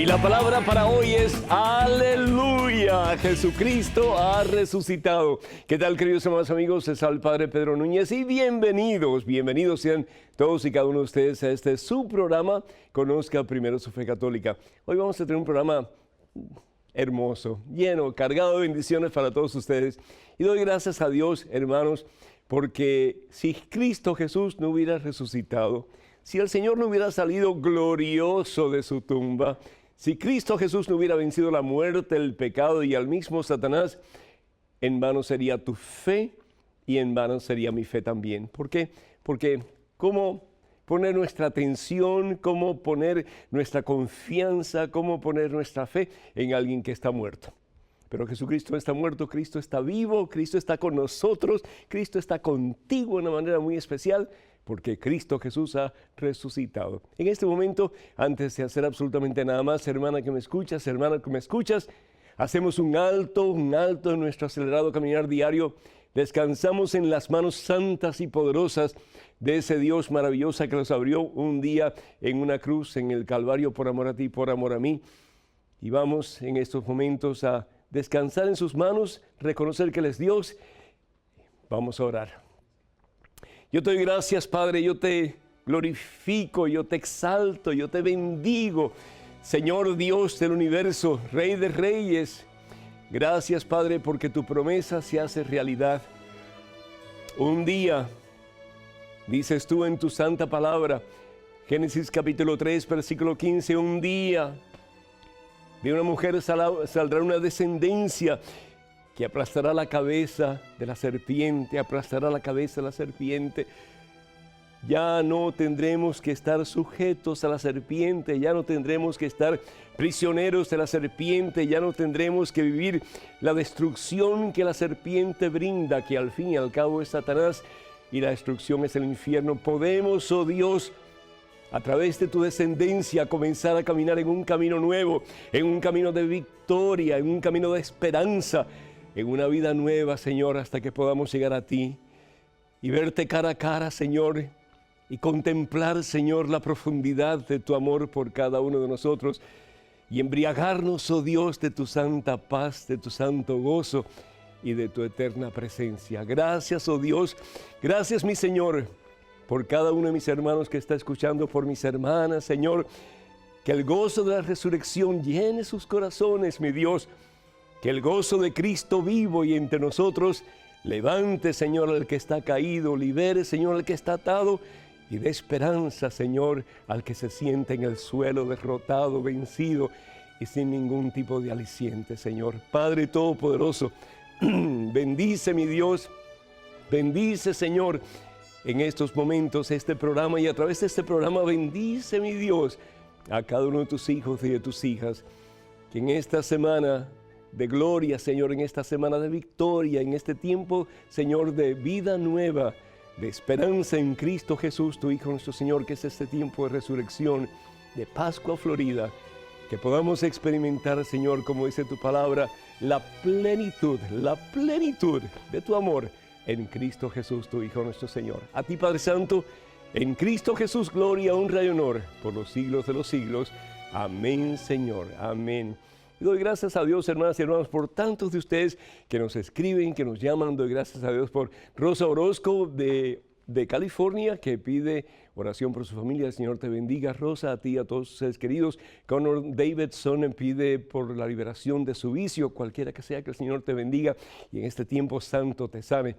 la palabra para hoy es aleluya, Jesucristo ha resucitado. ¿Qué tal, queridos hermanos amigos? Es el Padre Pedro Núñez y bienvenidos sean todos y cada uno de ustedes a este su programa, Conozca Primero su Fe Católica. Hoy vamos a tener un programa hermoso, lleno, cargado de bendiciones para todos ustedes. Y doy gracias a Dios, hermanos, porque si Cristo Jesús no hubiera resucitado, si el Señor no hubiera salido glorioso de su tumba, si Cristo Jesús no hubiera vencido la muerte, el pecado y al mismo Satanás, en vano sería tu fe y en vano sería mi fe también. ¿Por qué? Porque ¿cómo poner nuestra atención, cómo poner nuestra confianza, cómo poner nuestra fe en alguien que está muerto? Pero Jesucristo no está muerto, Cristo está vivo, Cristo está con nosotros, Cristo está contigo de una manera muy especial, porque Cristo Jesús ha resucitado. En este momento, antes de hacer absolutamente nada más, hermana que me escuchas, hermana que me escuchas, hacemos un alto en nuestro acelerado caminar diario, descansamos en las manos santas y poderosas de ese Dios maravilloso que nos abrió un día en una cruz en el Calvario por amor a ti, por amor a mí. Y vamos en estos momentos a descansar en sus manos, reconocer que Él es Dios. Vamos a orar. Yo te doy gracias, Padre, yo te glorifico, yo te exalto, yo te bendigo, Señor Dios del universo, Rey de Reyes. Gracias, Padre, porque tu promesa se hace realidad. Un día, dices tú en tu santa palabra, Génesis capítulo 3, versículo 15, un día de una mujer saldrá una descendencia que aplastará la cabeza de la serpiente, aplastará la cabeza de la serpiente. Ya no tendremos que estar sujetos a la serpiente, ya no tendremos que estar prisioneros de la serpiente, ya no tendremos que vivir la destrucción que la serpiente brinda, que al fin y al cabo es Satanás y la destrucción es el infierno. Podemos, oh Dios, a través de tu descendencia, comenzar a caminar en un camino nuevo, en un camino de victoria, en un camino de esperanza, en una vida nueva, Señor, hasta que podamos llegar a ti y verte cara a cara, Señor, y contemplar, Señor, la profundidad de tu amor por cada uno de nosotros y embriagarnos, oh Dios, de tu santa paz, de tu santo gozo y de tu eterna presencia. Gracias, oh Dios, gracias, mi Señor, por cada uno de mis hermanos que está escuchando, por mis hermanas, Señor, que el gozo de la resurrección llene sus corazones, mi Dios. Que el gozo de Cristo vivo y entre nosotros levante, Señor, al que está caído, libere, Señor, al que está atado y dé esperanza, Señor, al que se siente en el suelo derrotado, vencido y sin ningún tipo de aliciente, Señor. Padre Todopoderoso, bendice, mi Dios, bendice, Señor, en estos momentos este programa y a través de este programa bendice, mi Dios, a cada uno de tus hijos y de tus hijas, que en esta semana de gloria, Señor, en esta semana de victoria, en este tiempo, Señor, de vida nueva, de esperanza en Cristo Jesús, tu Hijo nuestro Señor, que es este tiempo de resurrección, de Pascua Florida, que podamos experimentar, Señor, como dice tu palabra, la plenitud de tu amor en Cristo Jesús, tu Hijo nuestro Señor. A ti, Padre Santo, en Cristo Jesús, gloria, honra y honor por los siglos de los siglos. Amén, Señor, amén. Y doy gracias a Dios, hermanas y hermanos, por tantos de ustedes que nos escriben, que nos llaman. Doy gracias a Dios por Rosa Orozco de California, que pide oración por su familia. El Señor te bendiga, Rosa, a ti y a todos sus seres queridos. Connor Davidson pide por la liberación de su vicio, cualquiera que sea, que el Señor te bendiga y en este tiempo santo te sane.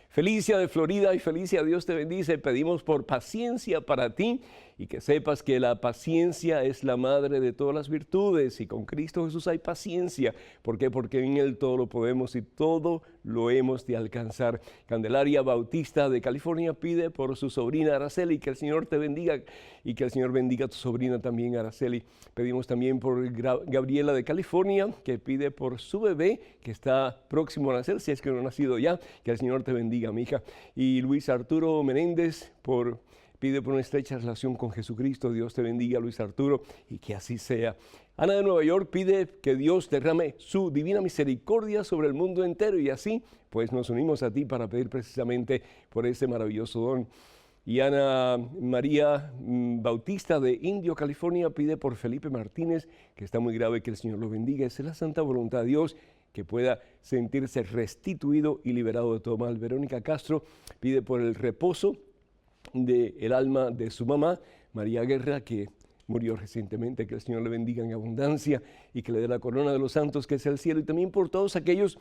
Felicia de Florida y Felicia, Dios te bendice. Pedimos por paciencia para ti y que sepas que la paciencia es la madre de todas las virtudes y con Cristo Jesús hay paciencia. ¿Por qué? Porque en Él todo lo podemos y todo lo hemos de alcanzar. Candelaria Bautista de California pide por su sobrina Araceli, que el Señor te bendiga y que el Señor bendiga a tu sobrina también, Araceli. Pedimos también por Gabriela de California, que pide por su bebé que está próximo a nacer, si es que no ha nacido ya, que el Señor te bendiga, mi hija. Y Luis Arturo Menéndez pide por una estrecha relación con Jesucristo. Dios te bendiga, Luis Arturo, y que así sea. Ana de Nueva York pide que Dios derrame su divina misericordia sobre el mundo entero y así, pues nos unimos a ti para pedir precisamente por ese maravilloso don. Y Ana María Bautista de Indio, California, pide por Felipe Martínez, que está muy grave, que el Señor lo bendiga. Esa es la santa voluntad de Dios, que pueda sentirse restituido y liberado de todo mal. Verónica Castro pide por el reposo del alma de su mamá, María Guerra, que murió recientemente, que el Señor le bendiga en abundancia y que le dé la corona de los santos, que es el cielo. Y también por todos aquellos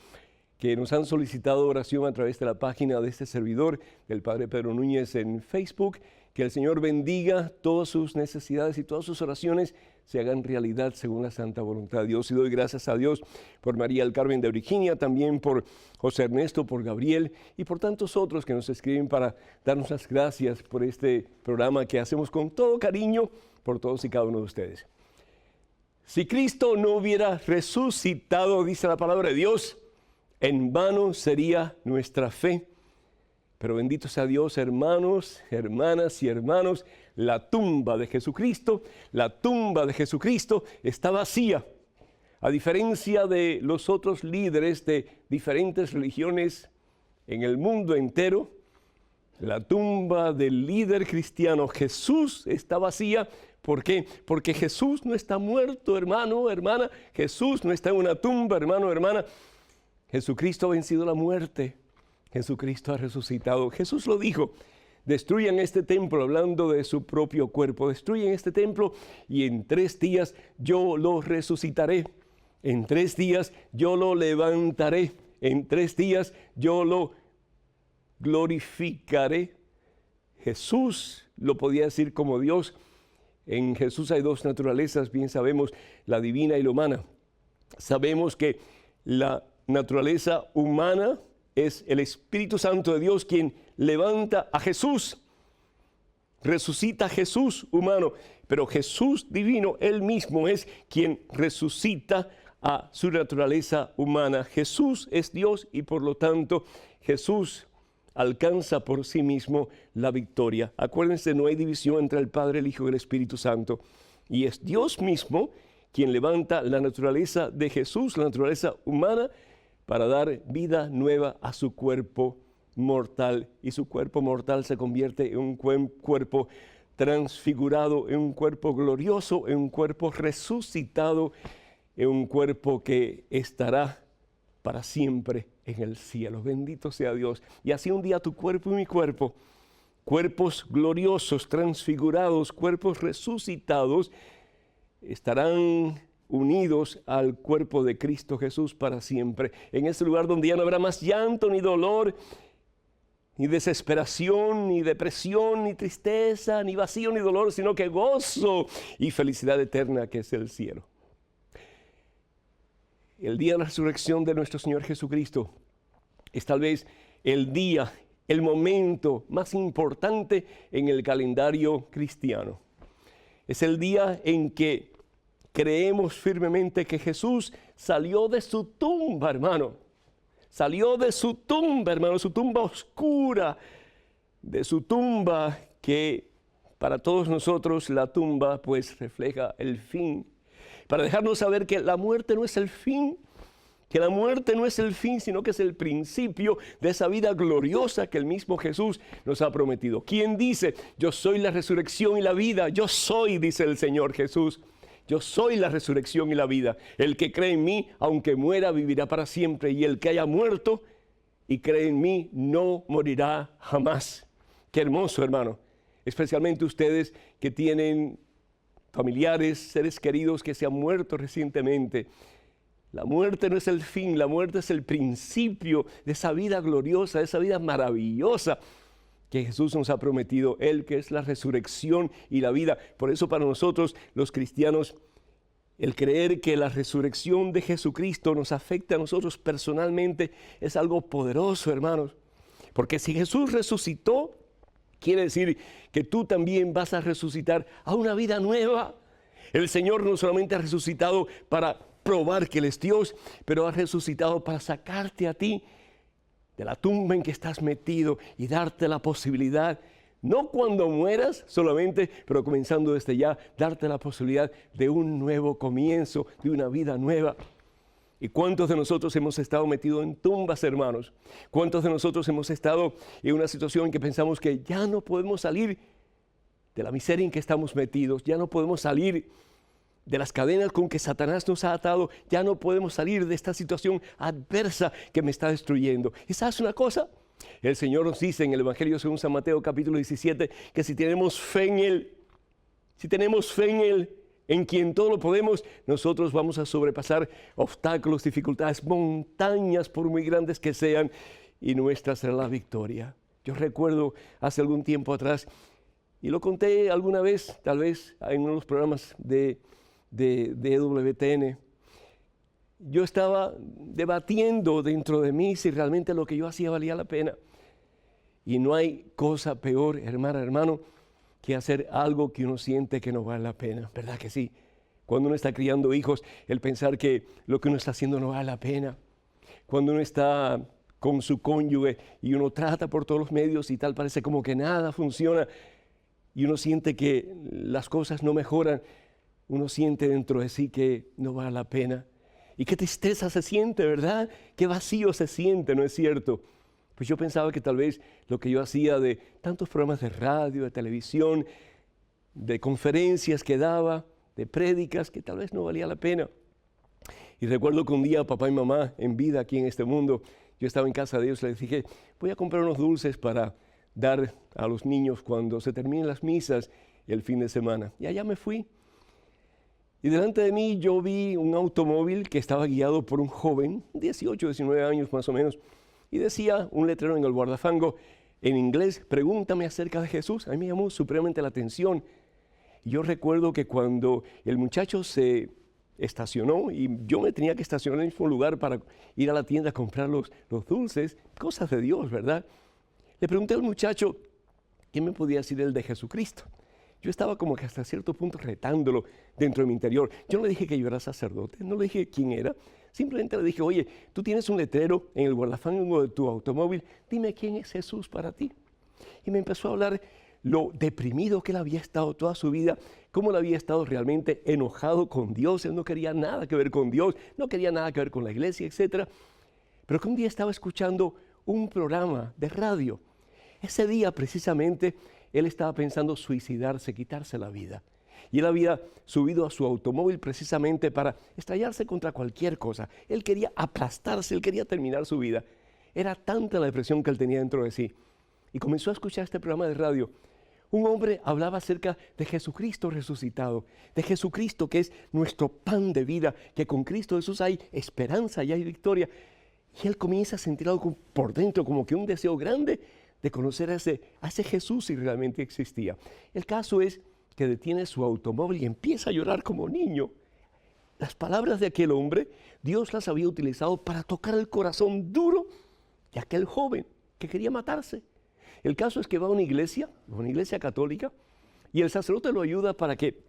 que nos han solicitado oración a través de la página de este servidor, del Padre Pedro Núñez en Facebook. Que el Señor bendiga todas sus necesidades y todas sus oraciones se hagan realidad según la santa voluntad de Dios. Y doy gracias a Dios por María del Carmen de Virginia, también por José Ernesto, por Gabriel y por tantos otros que nos escriben para darnos las gracias por este programa que hacemos con todo cariño por todos y cada uno de ustedes. Si Cristo no hubiera resucitado, dice la palabra de Dios, en vano sería nuestra fe. Pero bendito sea Dios, hermanos, hermanas y hermanos, la tumba de Jesucristo está vacía. A diferencia de los otros líderes de diferentes religiones en el mundo entero, la tumba del líder cristiano Jesús está vacía. ¿Por qué? Porque Jesús no está muerto, hermano, hermana. Jesús no está en una tumba, hermano, hermana. Jesucristo ha vencido la muerte. Jesucristo ha resucitado. Jesús lo dijo: destruyan este templo, hablando de su propio cuerpo. Destruyan este templo y en 3 días yo lo resucitaré. En 3 días yo lo levantaré. En 3 días yo lo glorificaré. Jesús lo podía decir como Dios. En Jesús hay 2 naturalezas, bien sabemos, la divina y la humana. Sabemos que la naturaleza humana es el Espíritu Santo de Dios quien levanta a Jesús, resucita a Jesús humano, pero Jesús divino, Él mismo es quien resucita a su naturaleza humana. Jesús es Dios y por lo tanto Jesús alcanza por sí mismo la victoria. Acuérdense, no hay división entre el Padre, el Hijo y el Espíritu Santo. Y es Dios mismo quien levanta la naturaleza de Jesús, la naturaleza humana, para dar vida nueva a su cuerpo mortal. Y su cuerpo mortal se convierte en un cuerpo transfigurado, en un cuerpo glorioso, en un cuerpo resucitado, en un cuerpo que estará para siempre en el cielo. Bendito sea Dios. Y así un día tu cuerpo y mi cuerpo, cuerpos gloriosos, transfigurados, cuerpos resucitados, estarán unidos al cuerpo de Cristo Jesús para siempre, en ese lugar donde ya no habrá más llanto, ni dolor, ni desesperación, ni depresión, ni tristeza, ni vacío, ni dolor, sino que gozo y felicidad eterna, que es el cielo. El día de la resurrección de nuestro Señor Jesucristo es tal vez el día, el momento más importante en el calendario cristiano. Es el día en que creemos firmemente que Jesús salió de su tumba, hermano. Salió de su tumba, hermano, su tumba oscura, de su tumba que para todos nosotros la tumba pues refleja el fin. Para dejarnos saber que la muerte no es el fin, que la muerte no es el fin, sino que es el principio de esa vida gloriosa que el mismo Jesús nos ha prometido. ¿Quién dice? Yo soy la resurrección y la vida. Yo soy, dice el Señor Jesús. Yo soy la resurrección y la vida. El que cree en mí, aunque muera, vivirá para siempre. Y el que haya muerto y cree en mí, no morirá jamás. Qué hermoso, hermano. Especialmente ustedes que tienen familiares, seres queridos que se han muerto recientemente. La muerte no es el fin, la muerte es el principio de esa vida gloriosa, de esa vida maravillosa que Jesús nos ha prometido, Él que es la resurrección y la vida. Por eso para nosotros los cristianos, el creer que la resurrección de Jesucristo nos afecta a nosotros personalmente es algo poderoso, hermanos. Porque si Jesús resucitó, quiere decir que tú también vas a resucitar a una vida nueva. El Señor no solamente ha resucitado para probar que Él es Dios, pero ha resucitado para sacarte a ti de la tumba en que estás metido y darte la posibilidad, no cuando mueras solamente, pero comenzando desde ya, darte la posibilidad de un nuevo comienzo, de una vida nueva. ¿Y cuántos de nosotros hemos estado metidos en tumbas, hermanos? ¿Cuántos de nosotros hemos estado en una situación en que pensamos que ya no podemos salir de la miseria en que estamos metidos, ya no podemos salir de las cadenas con que Satanás nos ha atado, ya no podemos salir de esta situación adversa que me está destruyendo? ¿Y sabes una cosa? El Señor nos dice en el Evangelio según San Mateo capítulo 17 que si tenemos fe en Él, en quien todo lo podemos, nosotros vamos a sobrepasar obstáculos, dificultades, montañas por muy grandes que sean, y nuestra será la victoria. Yo recuerdo hace algún tiempo atrás, y lo conté alguna vez, tal vez en uno de los programas de EWTN, yo estaba debatiendo dentro de mí si realmente lo que yo hacía valía la pena. Y no hay cosa peor, hermano, que hacer algo que uno siente que no vale la pena, ¿verdad que sí? Cuando uno está criando hijos, el pensar que lo que uno está haciendo no vale la pena. Cuando uno está con su cónyuge y uno trata por todos los medios y tal, parece como que nada funciona y uno siente que las cosas no mejoran, uno siente dentro de sí que no vale la pena. Y qué tristeza se siente, ¿verdad? Qué vacío se siente, ¿no es cierto? Pues yo pensaba que tal vez lo que yo hacía de tantos programas de radio, de televisión, de conferencias que daba, de prédicas, que tal vez no valía la pena. Y recuerdo que un día papá y mamá, en vida aquí en este mundo, yo estaba en casa de ellos, les dije, voy a comprar unos dulces para dar a los niños cuando se terminen las misas el fin de semana. Y allá me fui. Y delante de mí yo vi un automóvil que estaba guiado por un joven, 18, 19 años más o menos, y decía un letrero en el guardafango, en inglés, pregúntame acerca de Jesús. A mí me llamó supremamente la atención. Y yo recuerdo que cuando el muchacho se estacionó y yo me tenía que estacionar en el mismo lugar para ir a la tienda a comprar los dulces, cosas de Dios, ¿verdad? Le pregunté al muchacho, ¿qué me podía decir él de Jesucristo? Yo estaba como que hasta cierto punto retándolo dentro de mi interior. Yo no le dije que yo era sacerdote, no le dije quién era. Simplemente le dije, oye, tú tienes un letrero en el guardafango de tu automóvil, dime quién es Jesús para ti. Y me empezó a hablar lo deprimido que él había estado toda su vida, cómo él había estado realmente enojado con Dios. Él no quería nada que ver con Dios, no quería nada que ver con la iglesia, etc. Pero que un día estaba escuchando un programa de radio. Ese día precisamente él estaba pensando suicidarse, quitarse la vida. Y él había subido a su automóvil precisamente para estrellarse contra cualquier cosa. Él quería aplastarse, él quería terminar su vida. Era tanta la depresión que él tenía dentro de sí. Y comenzó a escuchar este programa de radio. Un hombre hablaba acerca de Jesucristo resucitado, de Jesucristo que es nuestro pan de vida, que con Cristo Jesús hay esperanza y hay victoria. Y él comienza a sentir algo por dentro, como que un deseo grande de conocer a ese Jesús si realmente existía. El caso es que detiene su automóvil y empieza a llorar como niño. Las palabras de aquel hombre, Dios las había utilizado para tocar el corazón duro de aquel joven que quería matarse. El caso es que va a una iglesia católica, y el sacerdote lo ayuda para que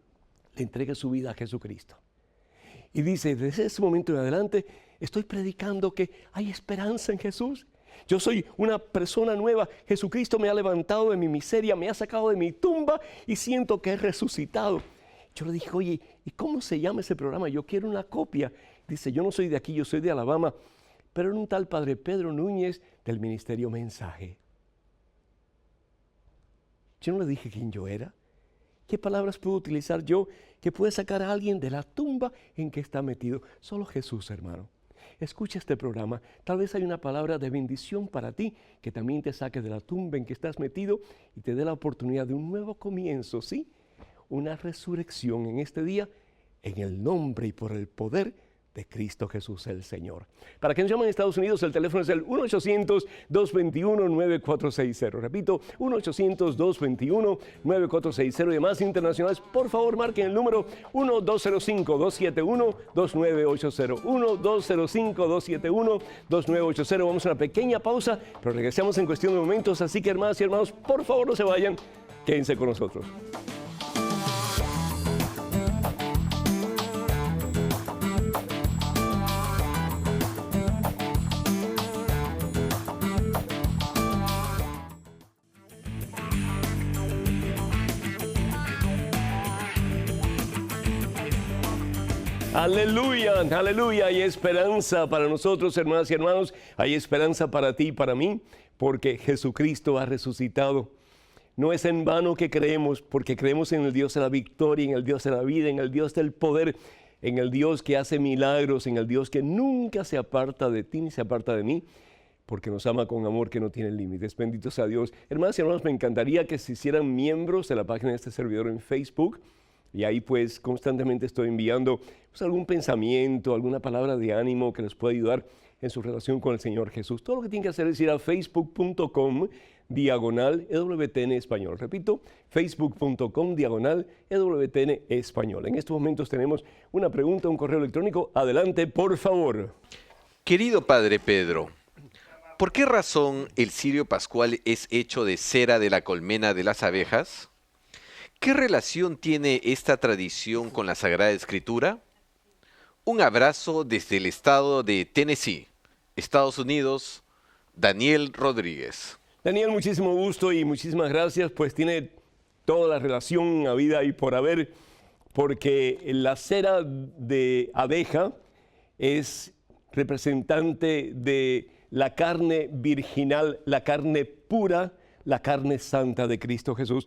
le entregue su vida a Jesucristo. Y dice, desde ese momento en adelante, estoy predicando que hay esperanza en Jesús. Yo soy una persona nueva. Jesucristo me ha levantado de mi miseria, me ha sacado de mi tumba y siento que he resucitado. Yo le dije, oye, ¿y cómo se llama ese programa? Yo quiero una copia. Dice, yo no soy de aquí, yo soy de Alabama, pero era un tal Padre Pedro Núñez del Ministerio Mensaje. Yo no le dije quién yo era. ¿Qué palabras puedo utilizar yo que puede sacar a alguien de la tumba en que está metido? Solo Jesús, hermano. Escucha este programa, tal vez hay una palabra de bendición para ti que también te saque de la tumba en que estás metido y te dé la oportunidad de un nuevo comienzo, ¿sí? Una resurrección en este día, en el nombre y por el poder de Cristo Jesús el Señor. Para que nos llamen en Estados Unidos, el teléfono es el 1-800-221-9460. Repito, 1-800-221-9460. Y demás internacionales, por favor, marquen el número 1-205-271-2980. 1-205-271-2980. Vamos a una pequeña pausa, pero regresamos en cuestión de momentos. Así que, hermanas y hermanos, por favor, no se vayan. Quédense con nosotros. Aleluya, aleluya. Hay esperanza para nosotros, hermanas y hermanos. Hay esperanza para ti y para mí, porque Jesucristo ha resucitado. No es en vano que creemos, porque creemos en el Dios de la victoria, en el Dios de la vida, en el Dios del poder, en el Dios que hace milagros, en el Dios que nunca se aparta de ti ni se aparta de mí, porque nos ama con amor que no tiene límites. Bendito sea Dios. Hermanas y hermanos, me encantaría que se hicieran miembros de la página de este servidor en Facebook. Y ahí pues constantemente estoy enviando pues, algún pensamiento, alguna palabra de ánimo que les pueda ayudar en su relación con el Señor Jesús. Todo lo que tienen que hacer es ir a facebook.com/EWTN Español. Repito, facebook.com/EWTN Español. En estos momentos tenemos una pregunta, un correo electrónico. Adelante, por favor. Querido Padre Pedro, ¿por qué razón el cirio pascual es hecho de cera de la colmena de las abejas? ¿Qué relación tiene esta tradición con la Sagrada Escritura? Un abrazo desde el estado de Tennessee, Estados Unidos, Daniel Rodríguez. Daniel, muchísimo gusto y muchísimas gracias, pues tiene toda la relación habida y por haber, porque la cera de abeja es representante de la carne virginal, la carne pura, la carne santa de Cristo Jesús.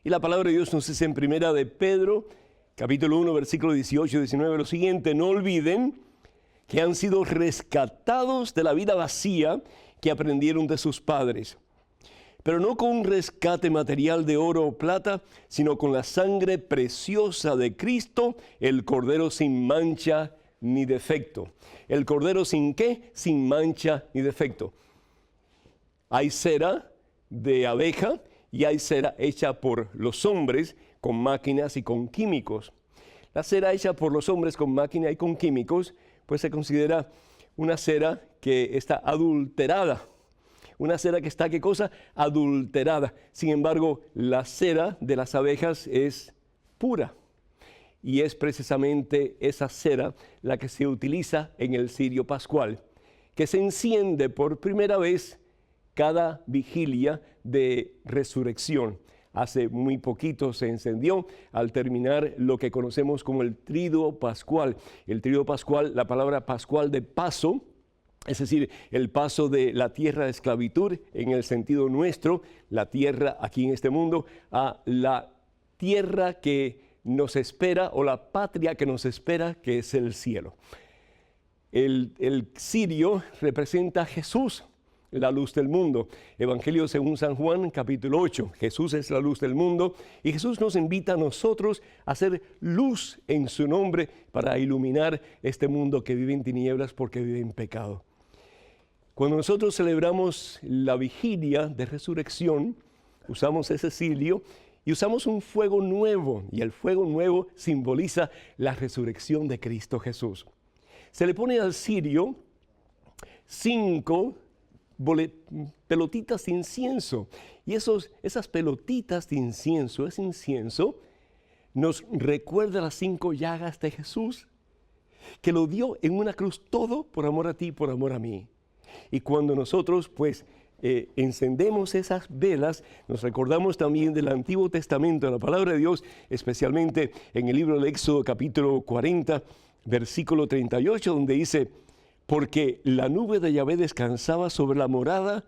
Y la palabra de Dios nos dice en primera de Pedro, capítulo 1, versículo 18 y 19, lo siguiente: no olviden que han sido rescatados de la vida vacía que aprendieron de sus padres, pero no con un rescate material de oro o plata, sino con la sangre preciosa de Cristo, el Cordero sin mancha ni defecto. ¿El Cordero sin qué? Sin mancha ni defecto. Hay cera de abeja y hay cera hecha por los hombres con máquinas y con químicos. La cera hecha por los hombres con máquina y con químicos, pues se considera una cera que está adulterada. Una cera que está, ¿qué cosa? Adulterada. Sin embargo, la cera de las abejas es pura. Y es precisamente esa cera la que se utiliza en el cirio pascual, que se enciende por primera vez cada vigilia de resurrección. Hace muy poquito se encendió al terminar lo que conocemos como el Triduo Pascual. El Triduo Pascual, la palabra pascual de paso, es decir, el paso de la tierra de esclavitud en el sentido nuestro, la tierra aquí en este mundo, a la tierra que nos espera o la patria que nos espera, que es el cielo. El cirio representa a Jesús, la luz del mundo. Evangelio según San Juan, capítulo 8. Jesús es la luz del mundo y Jesús nos invita a nosotros a hacer luz en su nombre para iluminar este mundo que vive en tinieblas porque vive en pecado. Cuando nosotros celebramos la vigilia de resurrección, usamos ese cirio y usamos un fuego nuevo, y el fuego nuevo simboliza la resurrección de Cristo Jesús. Se le pone al cirio 5 pelotitas de incienso, y esas pelotitas de incienso, ese incienso nos recuerda las 5 llagas de Jesús, que lo dio en una cruz todo por amor a ti, por amor a mí. Y cuando nosotros pues encendemos esas velas, nos recordamos también del Antiguo Testamento, de la palabra de Dios, especialmente en el libro del Éxodo capítulo 40, versículo 38, donde dice: porque la nube de Yahvé descansaba sobre la morada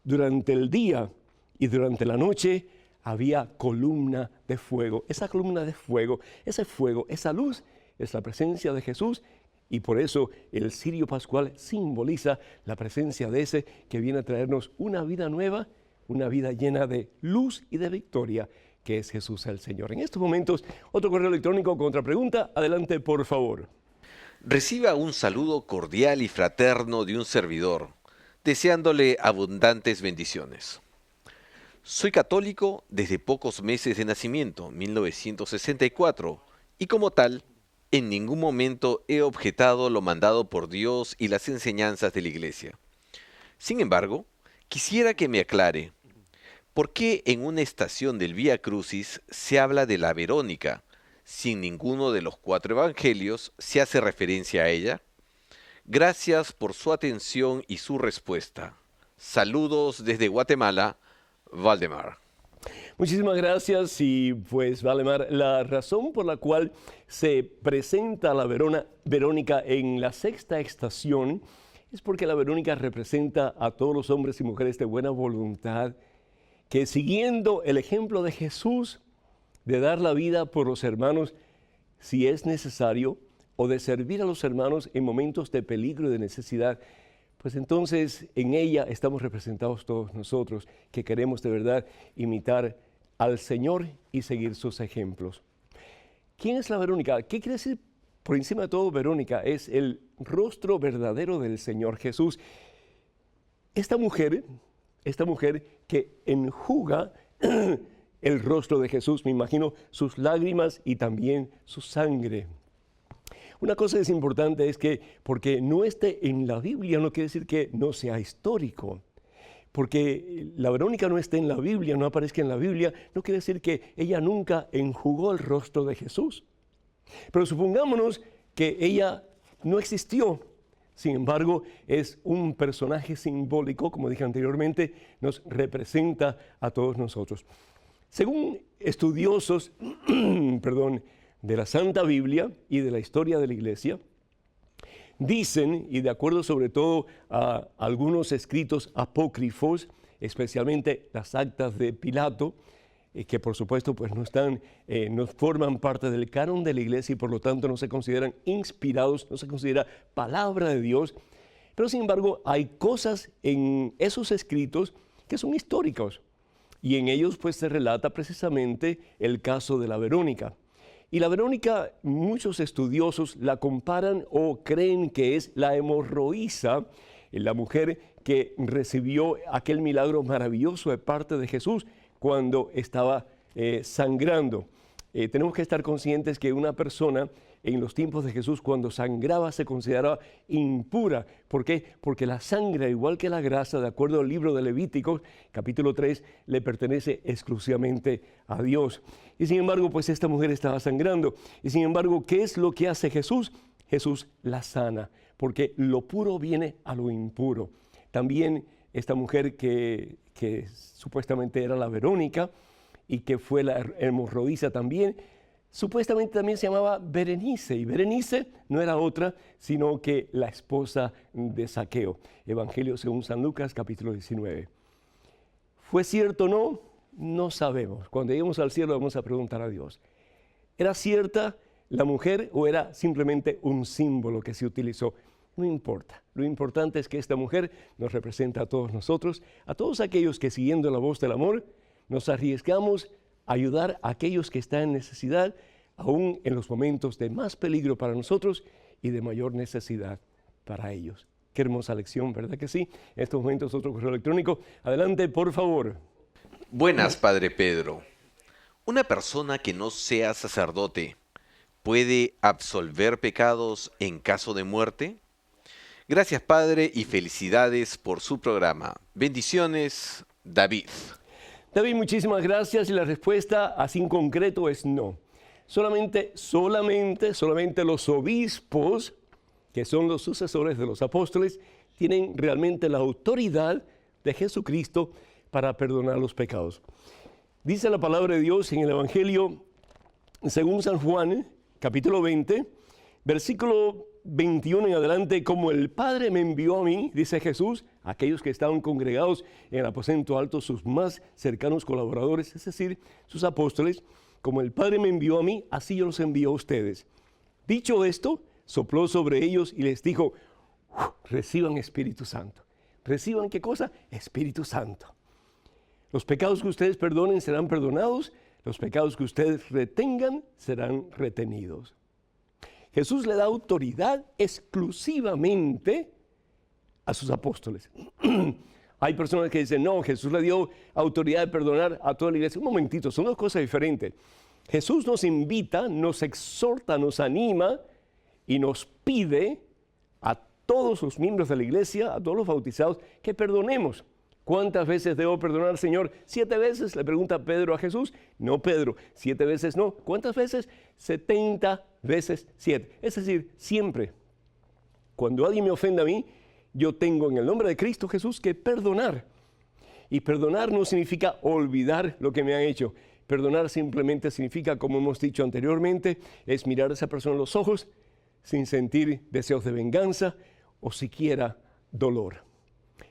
durante el día, y durante la noche había columna de fuego. Esa columna de fuego, ese fuego, esa luz es la presencia de Jesús, y por eso el cirio pascual simboliza la presencia de ese que viene a traernos una vida nueva, una vida llena de luz y de victoria, que es Jesús el Señor. En estos momentos, otro correo electrónico con otra pregunta. Adelante, por favor. Reciba un saludo cordial y fraterno de un servidor, deseándole abundantes bendiciones. Soy católico desde pocos meses de nacimiento, 1964, y como tal, en ningún momento he objetado lo mandado por Dios y las enseñanzas de la Iglesia. Sin embargo, quisiera que me aclare, ¿por qué en una estación del Vía Crucis se habla de la Verónica, sin ninguno de los 4 evangelios se hace referencia a ella? Gracias por su atención y su respuesta. Saludos desde Guatemala, Valdemar. Muchísimas gracias y pues Valemar, la razón por la cual se presenta la Verónica en la sexta estación es porque la Verónica representa a todos los hombres y mujeres de buena voluntad que siguiendo el ejemplo de Jesús de dar la vida por los hermanos si es necesario o de servir a los hermanos en momentos de peligro y de necesidad, pues entonces en ella estamos representados todos nosotros que queremos de verdad imitar al Señor y seguir sus ejemplos. ¿Quién es la Verónica? ¿Qué quiere decir por encima de todo Verónica? Es el rostro verdadero del Señor Jesús. Esta mujer que enjuga el rostro de Jesús, me imagino sus lágrimas y también su sangre. Una cosa es importante es que porque no esté en la Biblia no quiere decir que no sea histórico. Porque la Verónica no esté en la Biblia, no aparezca en la Biblia, no quiere decir que ella nunca enjugó el rostro de Jesús. Pero supongámonos que ella no existió. Sin embargo, es un personaje simbólico, como dije anteriormente, nos representa a todos nosotros. Según estudiosos, de la Santa Biblia y de la historia de la Iglesia, dicen, y de acuerdo sobre todo a algunos escritos apócrifos, especialmente las actas de Pilato, que por supuesto pues no forman parte del canon de la Iglesia y por lo tanto no se consideran inspirados, no se considera palabra de Dios, pero sin embargo hay cosas en esos escritos que son históricos y en ellos pues se relata precisamente el caso de la Verónica. Y la Verónica, muchos estudiosos la comparan o creen que es la hemorroísa, la mujer que recibió aquel milagro maravilloso de parte de Jesús cuando estaba sangrando. Tenemos que estar conscientes que una persona en los tiempos de Jesús cuando sangraba se consideraba impura. ¿Por qué? Porque la sangre, igual que la grasa, de acuerdo al libro de Levíticos, capítulo 3, le pertenece exclusivamente a Dios. Y sin embargo, pues esta mujer estaba sangrando. Y sin embargo, ¿qué es lo que hace Jesús? Jesús la sana, porque lo puro viene a lo impuro. También esta mujer que supuestamente era la Verónica y que fue la hemorroísa también, supuestamente también se llamaba Berenice, y Berenice no era otra sino que la esposa de Zaqueo. Evangelio según San Lucas, capítulo 19. ¿Fue cierto o no? No sabemos. Cuando lleguemos al cielo vamos a preguntar a Dios. ¿Era cierta la mujer o era simplemente un símbolo que se utilizó? No importa. Lo importante es que esta mujer nos representa a todos nosotros, a todos aquellos que siguiendo la voz del amor nos arriesgamos a ayudar a aquellos que están en necesidad, aún en los momentos de más peligro para nosotros y de mayor necesidad para ellos. Qué hermosa lección, ¿verdad que sí? En estos momentos otro correo electrónico. Adelante, por favor. Buenas, Padre Pedro. ¿Una persona que no sea sacerdote puede absolver pecados en caso de muerte? Gracias, Padre, y felicidades por su programa. Bendiciones, David. David, muchísimas gracias y la respuesta así en concreto es no. Solamente los obispos, que son los sucesores de los apóstoles, tienen realmente la autoridad de Jesucristo para perdonar los pecados. Dice la palabra de Dios en el Evangelio según San Juan, capítulo 20, versículo 21 en adelante, como el Padre me envió a mí, dice Jesús, aquellos que estaban congregados en el aposento alto, sus más cercanos colaboradores, es decir, sus apóstoles, como el Padre me envió a mí, así yo los envío a ustedes. Dicho esto, sopló sobre ellos y les dijo, reciban Espíritu Santo. ¿Reciban qué cosa? Espíritu Santo. Los pecados que ustedes perdonen serán perdonados, los pecados que ustedes retengan serán retenidos. Jesús le da autoridad exclusivamente a sus apóstoles. Hay personas que dicen, no, Jesús le dio autoridad de perdonar a toda la iglesia. Un momentito, son dos cosas diferentes. Jesús nos invita, nos exhorta, nos anima y nos pide a todos los miembros de la iglesia, a todos los bautizados, que perdonemos. ¿Cuántas veces debo perdonar, Señor? 7 veces, le pregunta Pedro a Jesús. No, Pedro, 7 veces no. ¿Cuántas veces? 70 veces 7. Es decir, siempre. Cuando alguien me ofende a mí, yo tengo en el nombre de Cristo Jesús que perdonar. Y perdonar no significa olvidar lo que me han hecho. Perdonar simplemente significa, como hemos dicho anteriormente, es mirar a esa persona en los ojos sin sentir deseos de venganza o siquiera dolor.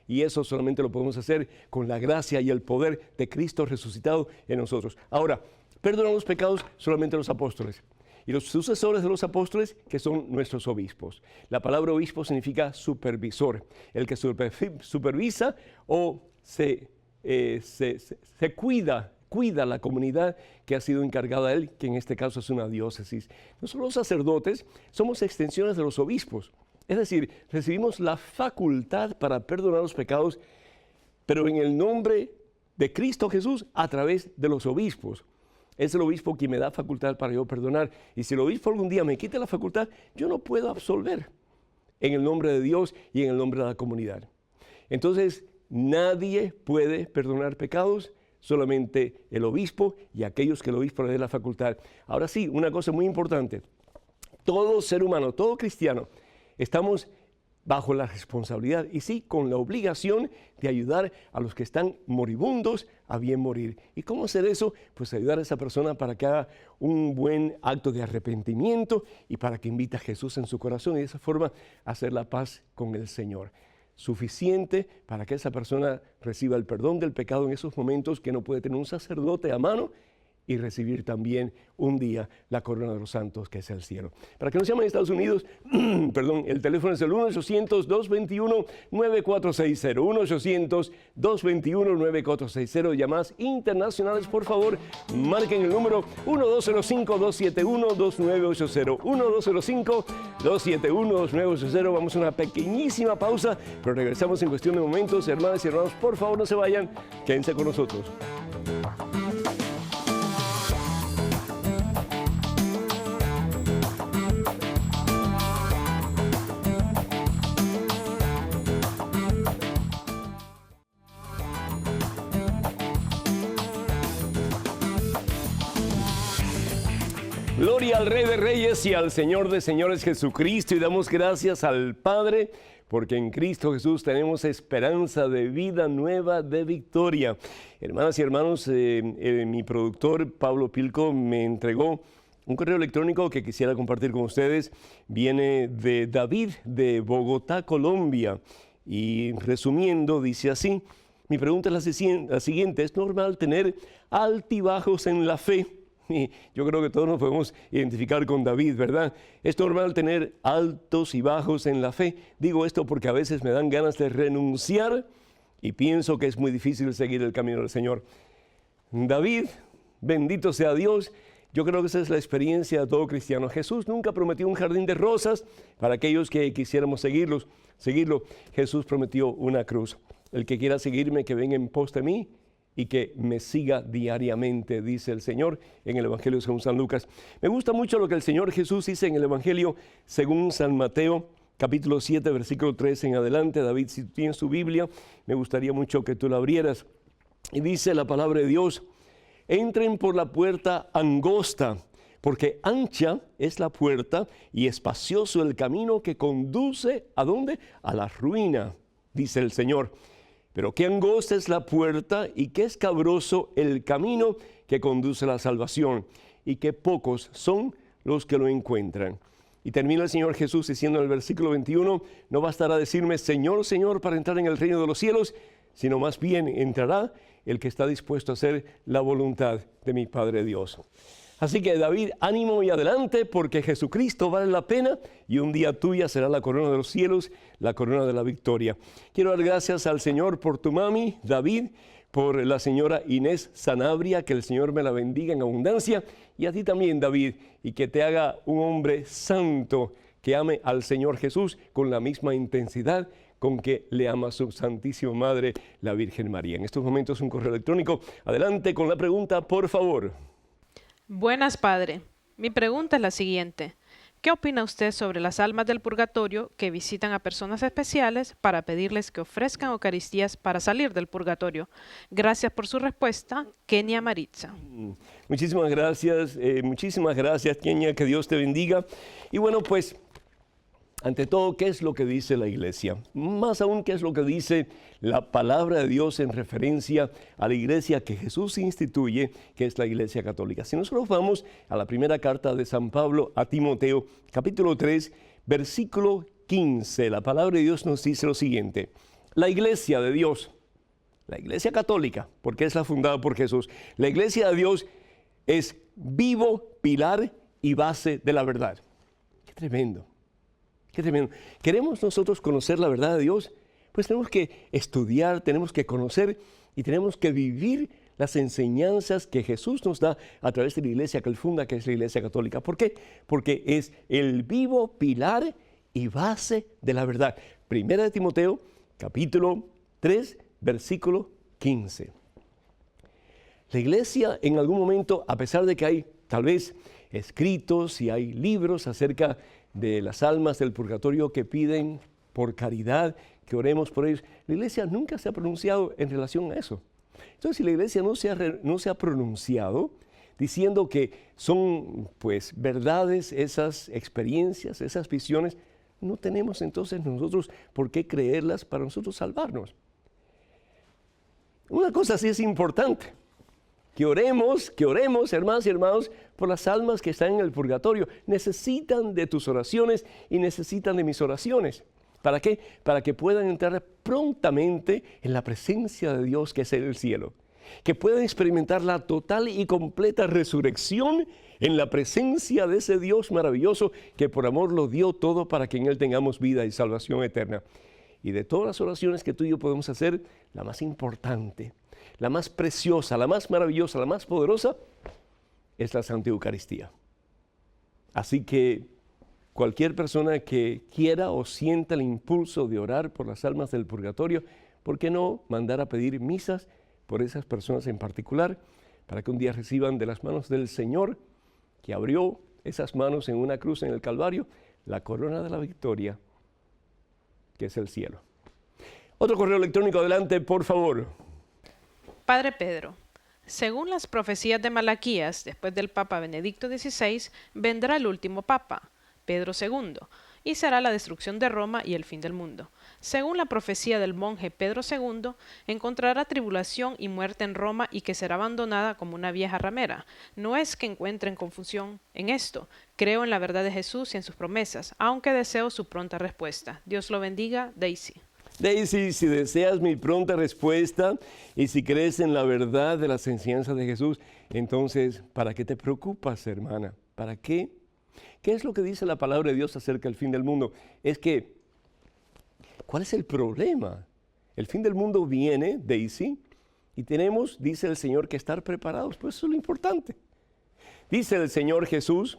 Y eso solamente lo podemos hacer con la gracia y el poder de Cristo resucitado en nosotros. Ahora, perdonan los pecados solamente los apóstoles y los sucesores de los apóstoles, que son nuestros obispos. La palabra obispo significa supervisor, el que supervisa o se cuida la comunidad que ha sido encargada a él, que en este caso es una diócesis. Nosotros los sacerdotes somos extensiones de los obispos, es decir, recibimos la facultad para perdonar los pecados, pero en el nombre de Cristo Jesús a través de los obispos. Es el obispo quien me da facultad para yo perdonar, y si el obispo algún día me quita la facultad, yo no puedo absolver en el nombre de Dios y en el nombre de la comunidad. Entonces, nadie puede perdonar pecados, solamente el obispo y aquellos que el obispo le dé la facultad. Ahora sí, una cosa muy importante. Todo ser humano, todo cristiano, estamos bajo la responsabilidad y sí, con la obligación de ayudar a los que están moribundos a bien morir. ¿Y cómo hacer eso? Pues ayudar a esa persona para que haga un buen acto de arrepentimiento y para que invite a Jesús en su corazón y de esa forma hacer la paz con el Señor. Suficiente para que esa persona reciba el perdón del pecado en esos momentos que no puede tener un sacerdote a mano y recibir también un día la corona de los santos, que es el cielo. Para que nos llamen en Estados Unidos, perdón, el teléfono es el 1-800-221-9460, 1-800-221-9460. Llamadas internacionales, por favor, marquen el número 1205-271-2980, 1205-271-2980. Vamos a una pequeñísima pausa, pero regresamos en cuestión de momentos. Hermanas y hermanos, por favor, no se vayan, quédense con nosotros. Gloria al Rey de Reyes y al Señor de Señores Jesucristo, y damos gracias al Padre porque en Cristo Jesús tenemos esperanza de vida nueva, de victoria. Hermanas y hermanos, mi productor Pablo Pilco me entregó un correo electrónico que quisiera compartir con ustedes. Viene de David de Bogotá, Colombia, y resumiendo dice así: mi pregunta es la siguiente: ¿es normal tener altibajos en la fe? Y yo creo que todos nos podemos identificar con David, ¿verdad? Es normal tener altos y bajos en la fe. Digo esto porque a veces me dan ganas de renunciar y pienso que es muy difícil seguir el camino del Señor. David, bendito sea Dios, yo creo que esa es la experiencia de todo cristiano. Jesús nunca prometió un jardín de rosas para aquellos que quisiéramos seguirlo. Jesús prometió una cruz. El que quiera seguirme, que venga en pos de mí y que me siga diariamente, dice el Señor en el Evangelio según San Lucas. Me gusta mucho lo que el Señor Jesús dice en el Evangelio según San Mateo, capítulo 7, versículo 3 en adelante. David, si tienes tu Biblia, me gustaría mucho que tú la abrieras. Y dice la palabra de Dios: entren por la puerta angosta, porque ancha es la puerta y espacioso el camino que conduce, ¿a dónde? A la ruina, dice el Señor. Pero qué angosta es la puerta y qué escabroso el camino que conduce a la salvación, y qué pocos son los que lo encuentran. Y termina el Señor Jesús diciendo en el versículo 21, no bastará decirme Señor, Señor, para entrar en el reino de los cielos, sino más bien entrará el que está dispuesto a hacer la voluntad de mi Padre Dios. Así que David, ánimo y adelante, porque Jesucristo vale la pena y un día tuya será la corona de los cielos, la corona de la victoria. Quiero dar gracias al Señor por tu mami, David, por la señora Inés Sanabria, que el Señor me la bendiga en abundancia, y a ti también, David, y que te haga un hombre santo que ame al Señor Jesús con la misma intensidad con que le ama a su Santísima Madre, la Virgen María. En estos momentos un correo electrónico. Adelante con la pregunta, por favor. Buenas, padre. Mi pregunta es la siguiente. ¿Qué opina usted sobre las almas del purgatorio que visitan a personas especiales para pedirles que ofrezcan Eucaristías para salir del purgatorio? Gracias por su respuesta, Kenia Maritza. Muchísimas gracias, Kenia, que Dios te bendiga. Y bueno, pues ante todo, ¿qué es lo que dice la iglesia? Más aún, ¿qué es lo que dice la palabra de Dios en referencia a la iglesia que Jesús instituye, que es la iglesia católica? Si nosotros vamos a la primera carta de San Pablo a Timoteo, capítulo 3, versículo 15, la palabra de Dios nos dice lo siguiente: la iglesia de Dios, la iglesia católica, porque es la fundada por Jesús, la iglesia de Dios es vivo pilar y base de la verdad. ¡Qué tremendo! ¡Qué tremendo! ¿Queremos nosotros conocer la verdad de Dios? Pues tenemos que estudiar, tenemos que conocer y tenemos que vivir las enseñanzas que Jesús nos da a través de la iglesia que Él funda, que es la iglesia católica. ¿Por qué? Porque es el vivo pilar y base de la verdad. Primera de Timoteo, capítulo 3, versículo 15. La iglesia en algún momento, a pesar de que hay tal vez escritos y hay libros acerca de las almas del purgatorio que piden por caridad, que oremos por ellos, la iglesia nunca se ha pronunciado en relación a eso. Entonces, si la iglesia no se ha pronunciado diciendo que son pues verdades esas experiencias, esas visiones, no tenemos entonces nosotros por qué creerlas para nosotros salvarnos. Una cosa sí es importante: que oremos, hermanas y hermanos, por las almas que están en el purgatorio. Necesitan de tus oraciones y necesitan de mis oraciones. ¿Para qué? Para que puedan entrar prontamente en la presencia de Dios, que es el cielo. Que puedan experimentar la total y completa resurrección en la presencia de ese Dios maravilloso que por amor lo dio todo para que en Él tengamos vida y salvación eterna. Y de todas las oraciones que tú y yo podemos hacer, la más importante, la más preciosa, la más maravillosa, la más poderosa, es la Santa Eucaristía. Así que cualquier persona que quiera o sienta el impulso de orar por las almas del purgatorio, ¿por qué no mandar a pedir misas por esas personas en particular, para que un día reciban de las manos del Señor, que abrió esas manos en una cruz en el Calvario, la corona de la victoria, que es el cielo? Otro correo electrónico, adelante, por favor. Padre Pedro, según las profecías de Malaquías, después del Papa Benedicto XVI, vendrá el último Papa, Pedro II, y será la destrucción de Roma y el fin del mundo. Según la profecía del monje Pedro II, encontrará tribulación y muerte en Roma y que será abandonada como una vieja ramera. No es que encuentren confusión en esto. Creo en la verdad de Jesús y en sus promesas, aunque deseo su pronta respuesta. Dios lo bendiga, Daisy. Daisy, si deseas mi pronta respuesta y si crees en la verdad de las enseñanzas de Jesús, entonces, ¿para qué te preocupas, hermana? ¿Para qué? ¿Qué es lo que dice la palabra de Dios acerca del fin del mundo? Es que, ¿cuál es el problema? El fin del mundo viene, Daisy, y tenemos, dice el Señor, que estar preparados. Pues eso es lo importante. Dice el Señor Jesús,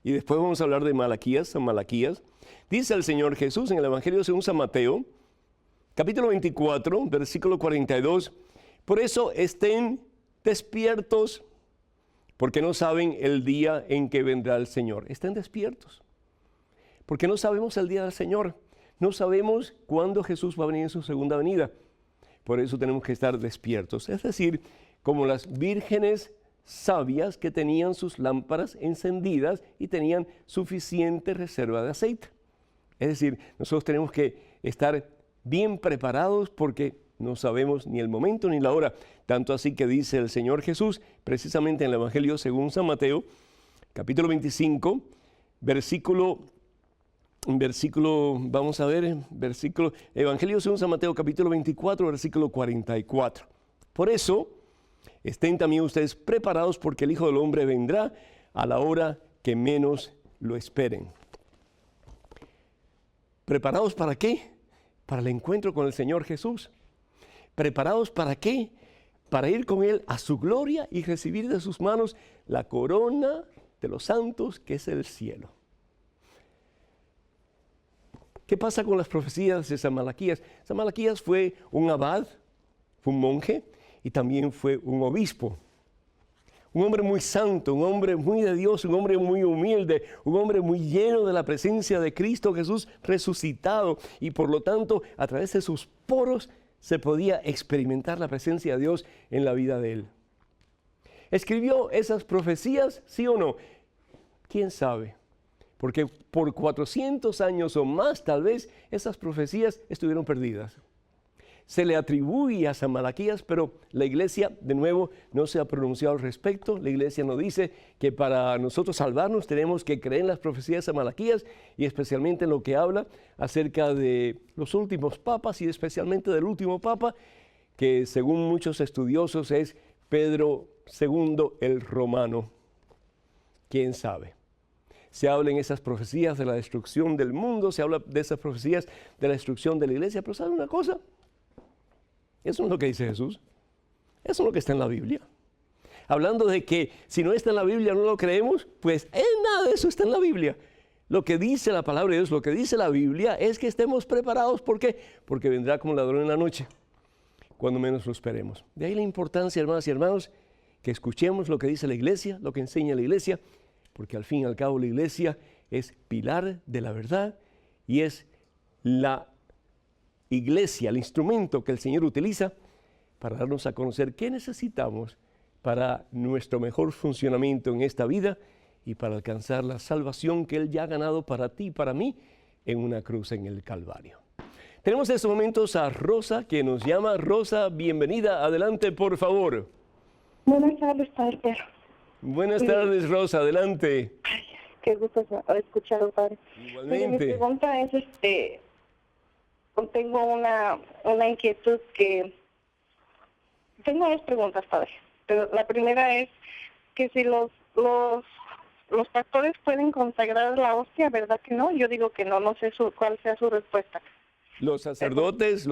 y después vamos a hablar de Malaquías, San Malaquías. Dice el Señor Jesús en el Evangelio según San Mateo, capítulo 24, versículo 42, por eso estén despiertos, porque no saben el día en que vendrá el Señor. Estén despiertos, porque no sabemos el día del Señor. No sabemos cuándo Jesús va a venir en su segunda venida. Por eso tenemos que estar despiertos. Es decir, como las vírgenes sabias que tenían sus lámparas encendidas y tenían suficiente reserva de aceite. Es decir, nosotros tenemos que estar bien preparados porque no sabemos ni el momento ni la hora. Tanto así que dice el Señor Jesús, precisamente en el Evangelio según San Mateo, capítulo 25, Evangelio según San Mateo, capítulo 24, versículo 44. Por eso, estén también ustedes preparados porque el Hijo del Hombre vendrá a la hora que menos lo esperen. ¿Preparados para qué? Para el encuentro con el Señor Jesús. ¿Preparados para qué? Para ir con Él a su gloria y recibir de sus manos la corona de los santos, que es el cielo. ¿Qué pasa con las profecías de San Malaquías? San Malaquías fue un abad, fue un monje y también fue un obispo. Un hombre muy santo, un hombre muy de Dios, un hombre muy humilde, un hombre muy lleno de la presencia de Cristo Jesús resucitado. Y por lo tanto, a través de sus poros se podía experimentar la presencia de Dios en la vida de él. ¿Escribió esas profecías, sí o no? ¿Quién sabe? porque por 400 años o más tal vez esas profecías estuvieron perdidas. Se le atribuye a San Malaquías, pero la iglesia, de nuevo, no se ha pronunciado al respecto. La iglesia nos dice que para nosotros salvarnos tenemos que creer en las profecías de San Malaquías y especialmente en lo que habla acerca de los últimos papas y especialmente del último papa, que según muchos estudiosos es Pedro II el Romano. ¿Quién sabe? Se habla en esas profecías de la destrucción del mundo, se habla de esas profecías de la destrucción de la iglesia, pero ¿sabe una cosa? Eso no es lo que dice Jesús. Eso es lo que está en la Biblia. Hablando de que si no está en la Biblia no lo creemos, pues nada de eso está en la Biblia. Lo que dice la palabra de Dios, lo que dice la Biblia es que estemos preparados. ¿Por qué? Porque vendrá como ladrón en la noche, cuando menos lo esperemos. De ahí la importancia, hermanas y hermanos, que escuchemos lo que dice la iglesia, lo que enseña la iglesia, porque al fin y al cabo la iglesia es pilar de la verdad y es la iglesia, el instrumento que el Señor utiliza para darnos a conocer qué necesitamos para nuestro mejor funcionamiento en esta vida y para alcanzar la salvación que Él ya ha ganado para ti y para mí en una cruz en el Calvario. Tenemos en estos momentos a Rosa que nos llama. Rosa, bienvenida. Adelante, por favor. Buenas tardes, padre Pedro. Buenas tardes, Rosa. Adelante. Ay, qué gusto escucharlo, padre. Igualmente. Mi pregunta es, tengo una inquietud que... Tengo dos preguntas, padre. Pero la primera es que si los pastores pueden consagrar la hostia, ¿verdad que no? Yo digo que no, no sé cuál sea su respuesta. Los sacerdotes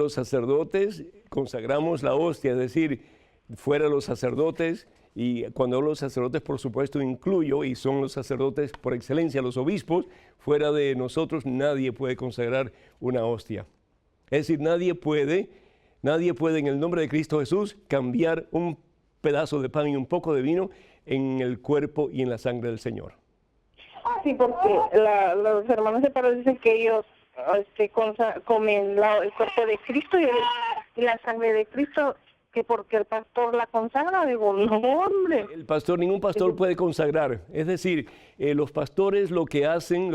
consagramos la hostia, es decir, fuera los sacerdotes, y cuando hablo de los sacerdotes, por supuesto, incluyo, y son los sacerdotes por excelencia, los obispos, fuera de nosotros nadie puede consagrar una hostia. Es decir, nadie puede en el nombre de Cristo Jesús cambiar un pedazo de pan y un poco de vino en el cuerpo y en la sangre del Señor. Sí, porque los hermanos separados dicen que ellos comen el cuerpo de Cristo y la sangre de Cristo, que porque el pastor la consagra. Digo, no, hombre. Ningún pastor puede consagrar. Es decir, los pastores lo que hacen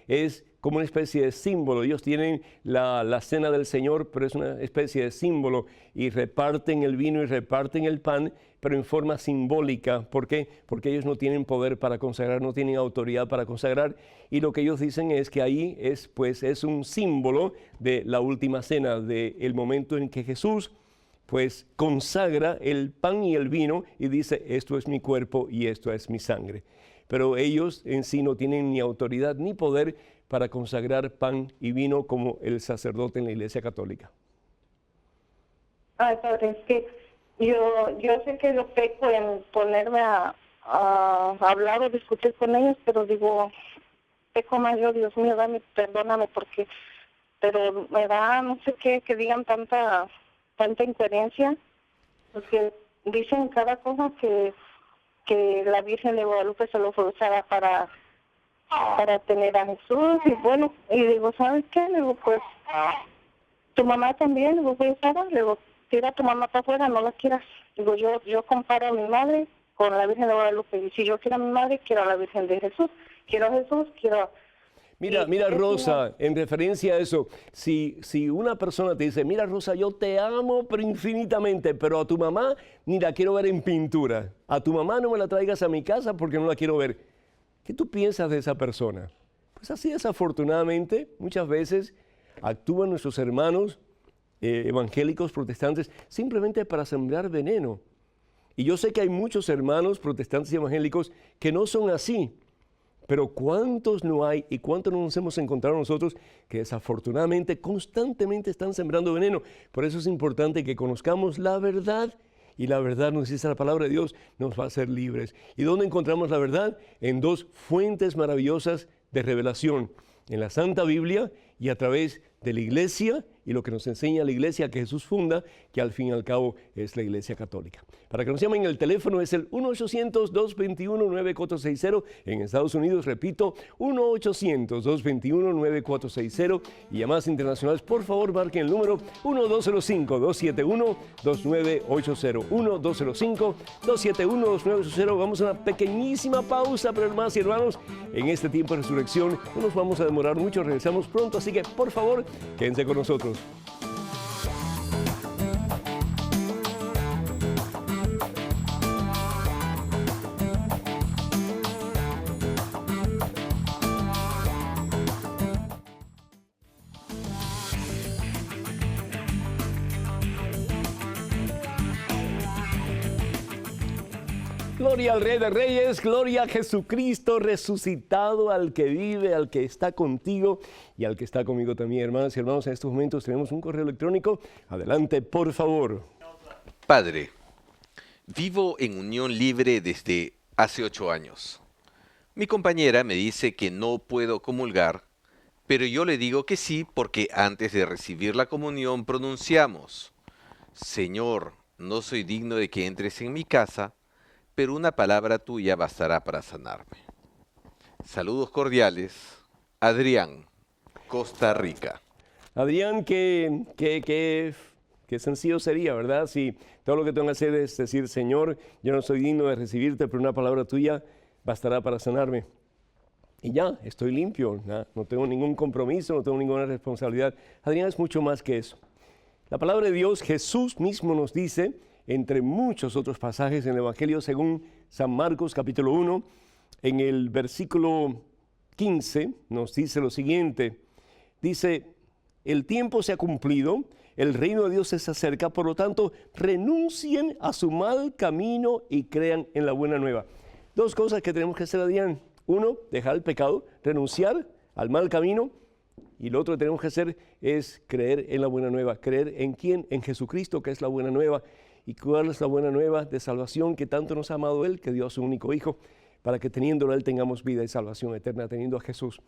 es como una especie de símbolo. Ellos tienen la cena del Señor, pero es una especie de símbolo, y reparten el vino y reparten el pan, pero en forma simbólica. ¿Por qué? Porque ellos no tienen poder para consagrar, no tienen autoridad para consagrar, y lo que ellos dicen es que ahí es un símbolo de la última cena, del momento en que Jesús pues consagra el pan y el vino y dice, esto es mi cuerpo y esto es mi sangre. Pero ellos en sí no tienen ni autoridad ni poder para consagrar pan y vino como el sacerdote en la Iglesia Católica. Ay, padre, es que yo sé que lo peco en ponerme a hablar o discutir con ellos, pero digo, peco más yo, Dios mío, perdóname, pero me da, no sé qué, que digan tanta incoherencia, porque dicen cada cosa que la Virgen de Guadalupe se lo fue usada para tener a Jesús, y bueno, y digo, ¿sabes qué? Le digo, pues, tu mamá también, le fue usada, le digo, tira a tu mamá para afuera, no la quieras. Digo, yo comparo a mi madre con la Virgen de Guadalupe, y si yo quiero a mi madre, quiero a la Virgen de Jesús, quiero a Jesús, quiero... Mira, Rosa, en referencia a eso, si una persona te dice, mira, Rosa, yo te amo pero infinitamente, pero a tu mamá ni la quiero ver en pintura, a tu mamá no me la traigas a mi casa porque no la quiero ver, ¿qué tú piensas de esa persona? Pues así desafortunadamente, muchas veces actúan nuestros hermanos evangélicos, protestantes, simplemente para sembrar veneno. Y yo sé que hay muchos hermanos protestantes y evangélicos que no son así. Pero ¿cuántos no hay y cuántos no nos hemos encontrado nosotros que desafortunadamente constantemente están sembrando veneno? Por eso es importante que conozcamos la verdad, y la verdad, nos dice la palabra de Dios, nos va a hacer libres. ¿Y dónde encontramos la verdad? En dos fuentes maravillosas de revelación, en la Santa Biblia y a través de la Iglesia y lo que nos enseña la iglesia que Jesús funda, que al fin y al cabo es la iglesia católica. Para que nos llamen, el teléfono es el 1-800-221-9460. En Estados Unidos, repito, 1-800-221-9460. Y llamadas internacionales, por favor, marquen el número 1-205-271-2980. 1-205-271-2980. Vamos a una pequeñísima pausa, pero hermanas y hermanos, en este tiempo de resurrección no nos vamos a demorar mucho, regresamos pronto, así que por favor, quédense con nosotros. Gloria al Rey de Reyes, gloria a Jesucristo resucitado, al que vive, al que está contigo y al que está conmigo también, hermanas y hermanos. En estos momentos tenemos un correo electrónico. Adelante, por favor. Padre, vivo en unión libre desde hace 8 años. Mi compañera me dice que no puedo comulgar, pero yo le digo que sí porque antes de recibir la comunión pronunciamos: Señor, no soy digno de que entres en mi casa, pero una palabra tuya bastará para sanarme. Saludos cordiales, Adrián, Costa Rica. Adrián, qué sencillo sería, ¿verdad? Si todo lo que tengo que hacer es decir: Señor, yo no soy digno de recibirte, pero una palabra tuya bastará para sanarme. Y ya, estoy limpio, no tengo ningún compromiso, no tengo ninguna responsabilidad. Adrián, es mucho más que eso. La palabra de Dios, Jesús mismo nos dice, entre muchos otros pasajes en el Evangelio según San Marcos capítulo 1, en el versículo 15 nos dice lo siguiente. Dice: el tiempo se ha cumplido, el reino de Dios se acerca, por lo tanto renuncien a su mal camino y crean en la buena nueva. Dos cosas que tenemos que hacer, Adrián. Uno, dejar el pecado, renunciar al mal camino. Y lo otro que tenemos que hacer es creer en la buena nueva. ¿Creer en quién? En Jesucristo, que es la buena nueva. ¿Y cuál es la buena nueva de salvación? Que tanto nos ha amado Él, que dio a su único Hijo, para que teniéndolo Él tengamos vida y salvación eterna, teniendo a Jesús.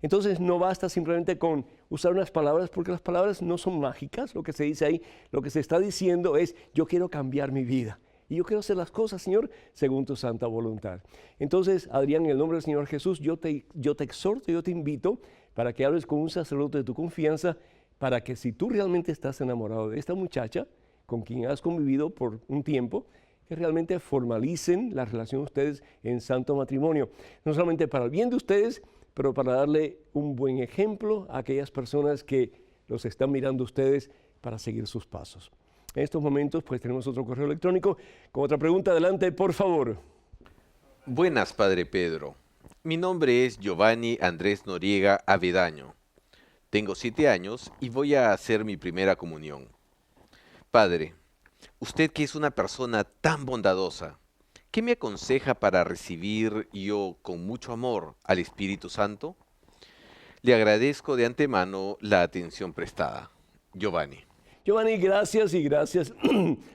Entonces no basta simplemente con usar unas palabras, porque las palabras no son mágicas. Lo que se dice ahí, lo que se está diciendo es: yo quiero cambiar mi vida. Y yo quiero hacer las cosas, Señor, según tu santa voluntad. Entonces, Adrián, en el nombre del Señor Jesús, yo te exhorto, yo te invito para que hables con un sacerdote de tu confianza, para que si tú realmente estás enamorado de esta muchacha, con quien has convivido por un tiempo, que realmente formalicen la relación de ustedes en santo matrimonio. No solamente para el bien de ustedes, pero para darle un buen ejemplo a aquellas personas que los están mirando ustedes para seguir sus pasos. En estos momentos, pues tenemos otro correo electrónico con otra pregunta. Adelante, por favor. Buenas, Padre Pedro. Mi nombre es Giovanni Andrés Noriega Avedaño. Tengo 7 años y voy a hacer mi primera comunión. Padre, usted que es una persona tan bondadosa, ¿qué me aconseja para recibir yo con mucho amor al Espíritu Santo? Le agradezco de antemano la atención prestada. Giovanni. Giovanni, gracias y gracias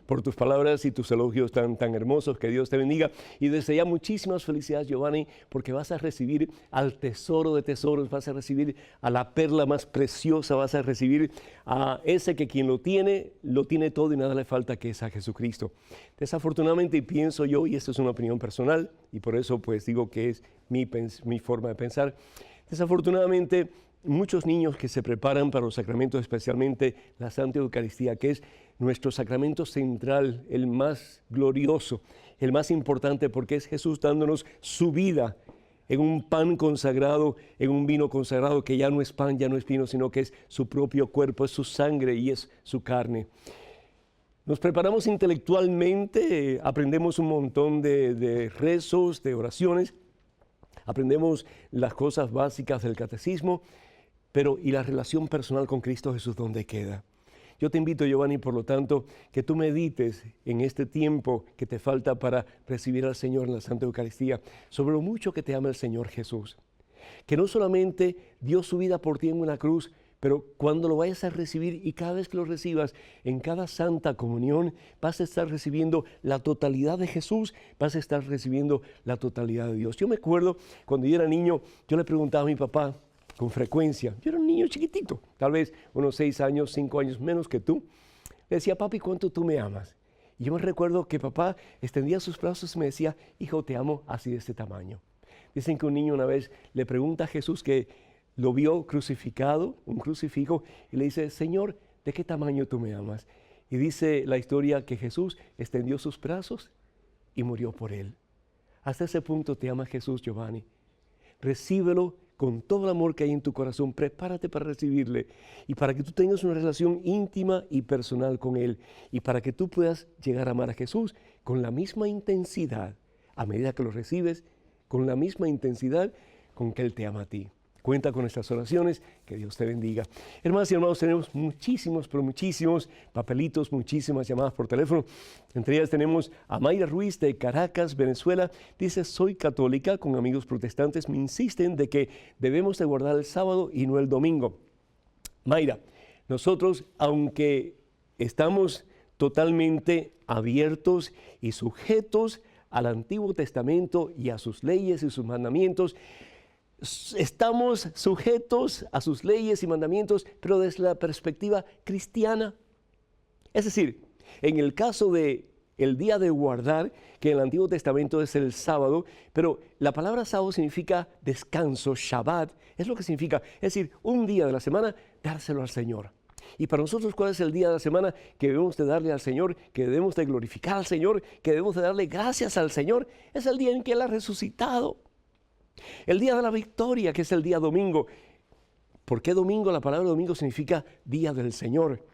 por tus palabras y tus elogios tan hermosos. Que Dios te bendiga. Y desde ya muchísimas felicidades, Giovanni, porque vas a recibir al tesoro de tesoros, vas a recibir a la perla más preciosa, vas a recibir a ese que quien lo tiene todo y nada le falta, que es a Jesucristo. Desafortunadamente, pienso yo, y esto es una opinión personal, y por eso pues digo que es mi forma de pensar, desafortunadamente, muchos niños que se preparan para los sacramentos, especialmente la Santa Eucaristía, que es nuestro sacramento central, el más glorioso, el más importante, porque es Jesús dándonos su vida en un pan consagrado, en un vino consagrado, que ya no es pan, ya no es vino, sino que es su propio cuerpo, es su sangre y es su carne. Nos preparamos intelectualmente, aprendemos un montón de rezos, de oraciones, aprendemos las cosas básicas del catecismo, pero ¿y la relación personal con Cristo Jesús dónde queda? Yo te invito, Giovanni, por lo tanto, que tú medites en este tiempo que te falta para recibir al Señor en la Santa Eucaristía, sobre lo mucho que te ama el Señor Jesús. Que no solamente dio su vida por ti en una cruz, pero cuando lo vayas a recibir y cada vez que lo recibas, en cada Santa Comunión, vas a estar recibiendo la totalidad de Jesús, vas a estar recibiendo la totalidad de Dios. Yo me acuerdo, cuando yo era niño, yo le preguntaba a mi papá: con frecuencia. Yo era un niño chiquitito, tal vez unos 6 años, 5 años menos que tú. Le decía, papi, ¿cuánto tú me amas? Y yo me recuerdo que papá extendía sus brazos y me decía, hijo, te amo así de este tamaño. Dicen que un niño una vez le pregunta a Jesús que lo vio crucificado, un crucifijo, y le dice, Señor, ¿de qué tamaño tú me amas? Y dice la historia que Jesús extendió sus brazos y murió por él. Hasta ese punto te ama Jesús, Giovanni. Recíbelo con todo el amor que hay en tu corazón. Prepárate para recibirle y para que tú tengas una relación íntima y personal con Él y para que tú puedas llegar a amar a Jesús con la misma intensidad, a medida que lo recibes, con la misma intensidad con que Él te ama a ti. Cuenta con estas oraciones, que Dios te bendiga. Hermanas y hermanos, tenemos muchísimos, pero muchísimos papelitos, muchísimas llamadas por teléfono. Entre ellas tenemos a Mayra Ruiz de Caracas, Venezuela. Dice, soy católica, con amigos protestantes me insisten de que debemos de guardar el sábado y no el domingo. Mayra, nosotros, aunque estamos totalmente abiertos y sujetos al Antiguo Testamento y a sus leyes y sus mandamientos, estamos sujetos a sus leyes y mandamientos, pero desde la perspectiva cristiana. Es decir, en el caso de el día de guardar, que en el Antiguo Testamento es el sábado, pero la palabra sábado significa descanso, Shabbat, es lo que significa, es decir, un día de la semana, dárselo al Señor. Y para nosotros, ¿cuál es el día de la semana que debemos de darle al Señor, que debemos de glorificar al Señor, que debemos de darle gracias al Señor? Es el día en que Él ha resucitado. El día de la victoria, que es el día domingo. ¿Por qué domingo? La palabra domingo significa día del Señor.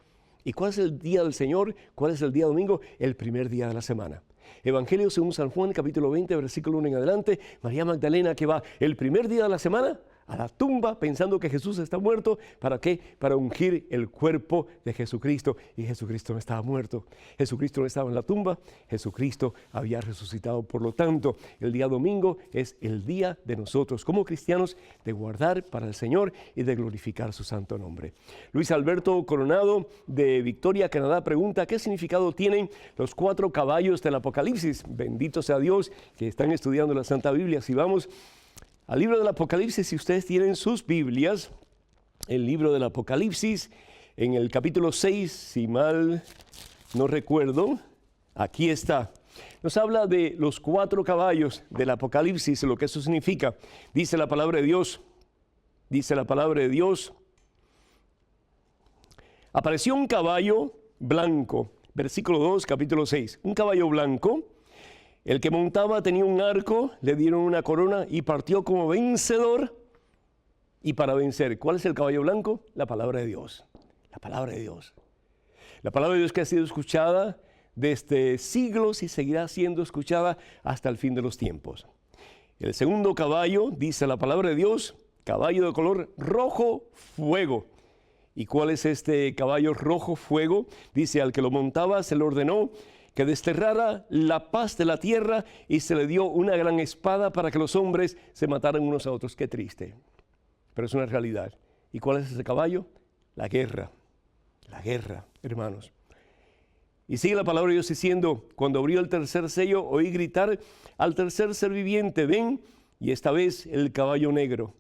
¿Y cuál es el día del Señor? ¿Cuál es el día domingo? El primer día de la semana. Evangelio según San Juan, capítulo 20, versículo 1 en adelante. María Magdalena, que va el primer día de la semana a la tumba pensando que Jesús está muerto. ¿Para qué? Para ungir el cuerpo de Jesucristo. Y Jesucristo no estaba muerto. Jesucristo no estaba en la tumba. Jesucristo había resucitado. Por lo tanto, el día domingo es el día de nosotros como cristianos de guardar para el Señor y de glorificar su santo nombre. Luis Alberto Coronado de Victoria, Canadá, pregunta, ¿qué significado tienen los 4 caballos del Apocalipsis? Bendito sea Dios que están estudiando la Santa Biblia. Si vamos al libro del Apocalipsis, si ustedes tienen sus Biblias, el libro del Apocalipsis, en el capítulo 6, si mal no recuerdo, aquí está. Nos habla de los 4 caballos del Apocalipsis, lo que eso significa. Dice la palabra de Dios, apareció un caballo blanco, versículo 2, capítulo 6, un caballo blanco. El que montaba tenía un arco, le dieron una corona y partió como vencedor. Y para vencer, ¿cuál es el caballo blanco? La palabra de Dios. La palabra de Dios. La palabra de Dios que ha sido escuchada desde siglos y seguirá siendo escuchada hasta el fin de los tiempos. El segundo caballo, dice la palabra de Dios, caballo de color rojo fuego. ¿Y cuál es este caballo rojo fuego? Dice, al que lo montaba se le ordenó que desterrara la paz de la tierra y se le dio una gran espada para que los hombres se mataran unos a otros. Qué triste, pero es una realidad. ¿Y cuál es ese caballo? La guerra, hermanos. Y sigue la palabra de Dios diciendo, cuando abrió el tercer sello, oí gritar al tercer ser viviente, ven, y esta vez el caballo negro,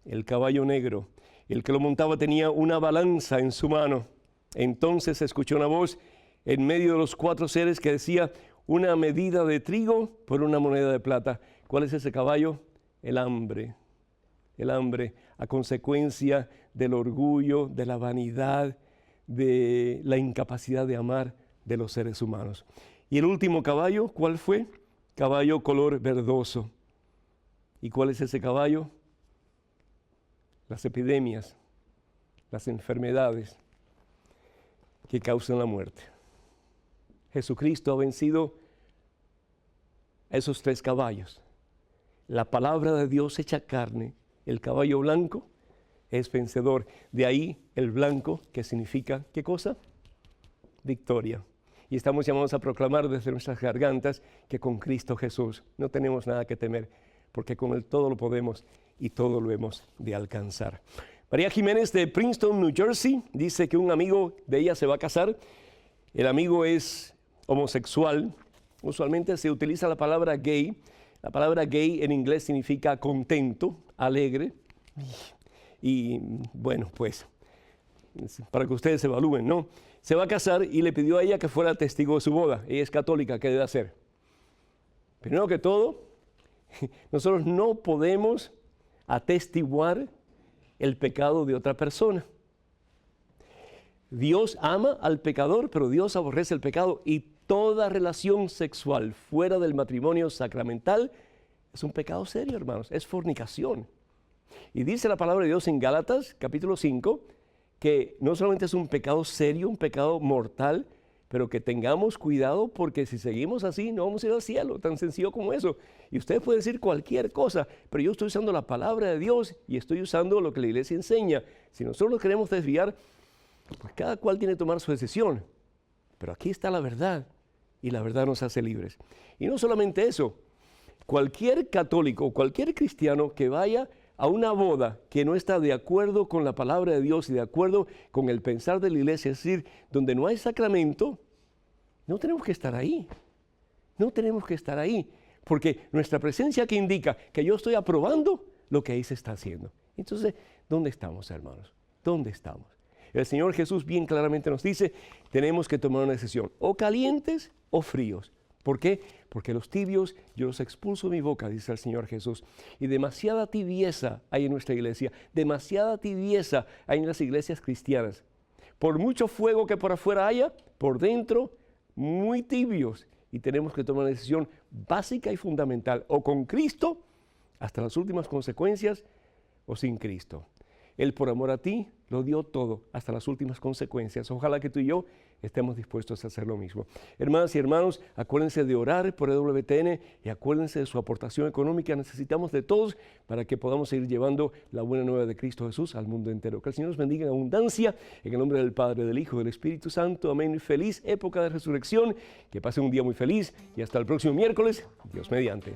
el que lo montaba tenía una balanza en su mano. Entonces se escuchó una voz en medio de los 4 seres que decía, una medida de trigo por una moneda de plata. ¿Cuál es ese caballo? El hambre, a consecuencia del orgullo, de la vanidad, de la incapacidad de amar de los seres humanos. Y el último caballo, ¿cuál fue? Caballo color verdoso. ¿Y cuál es ese caballo? Las epidemias, las enfermedades que causan la muerte. Jesucristo ha vencido a esos 3 caballos. La palabra de Dios hecha carne, el caballo blanco, es vencedor. De ahí el blanco, que significa, ¿qué cosa? Victoria. Y estamos llamados a proclamar desde nuestras gargantas que con Cristo Jesús no tenemos nada que temer, porque con Él todo lo podemos y todo lo hemos de alcanzar. María Jiménez de Princeton, New Jersey, dice que un amigo de ella se va a casar. El amigo es homosexual. Usualmente se utiliza la palabra gay. La palabra gay en inglés significa contento, alegre. y bueno, pues para que ustedes evalúen, ¿no? Se va a casar y le pidió a ella que fuera testigo de su boda. Ella es católica, ¿qué debe hacer? Primero que todo, nosotros no podemos atestiguar el pecado de otra persona. Dios ama al pecador, pero Dios aborrece el pecado, y toda relación sexual fuera del matrimonio sacramental es un pecado serio, hermanos, es fornicación. Y dice la palabra de Dios en Gálatas, capítulo 5, que no solamente es un pecado serio, un pecado mortal, pero que tengamos cuidado, porque si seguimos así no vamos a ir al cielo, tan sencillo como eso. Y ustedes pueden decir cualquier cosa, pero yo estoy usando la palabra de Dios y estoy usando lo que la iglesia enseña. Si nosotros nos queremos desviar, pues cada cual tiene que tomar su decisión. Pero aquí está la verdad, y la verdad nos hace libres. Y no solamente eso, cualquier católico, cualquier cristiano que vaya a una boda que no está de acuerdo con la palabra de Dios y de acuerdo con el pensar de la iglesia, es decir, donde no hay sacramento, no tenemos que estar ahí. No tenemos que estar ahí, porque nuestra presencia aquí indica que yo estoy aprobando lo que ahí se está haciendo. Entonces, ¿dónde estamos, hermanos? ¿Dónde estamos? El Señor Jesús bien claramente nos dice, tenemos que tomar una decisión, o calientes o fríos. ¿Por qué? Porque los tibios yo los expulso de mi boca, dice el Señor Jesús. Y demasiada tibieza hay en nuestra iglesia, demasiada tibieza hay en las iglesias cristianas. Por mucho fuego que por afuera haya, por dentro, muy tibios. Y tenemos que tomar una decisión básica y fundamental, o con Cristo, hasta las últimas consecuencias, o sin Cristo. Él por amor a ti lo dio todo hasta las últimas consecuencias. Ojalá que tú y yo estemos dispuestos a hacer lo mismo. Hermanas y hermanos, acuérdense de orar por EWTN y acuérdense de su aportación económica. Necesitamos de todos para que podamos seguir llevando la buena nueva de Cristo Jesús al mundo entero. Que el Señor nos bendiga en abundancia, en el nombre del Padre, del Hijo y del Espíritu Santo. Amén. Feliz época de resurrección. Que pasen un día muy feliz y hasta el próximo miércoles. Dios mediante.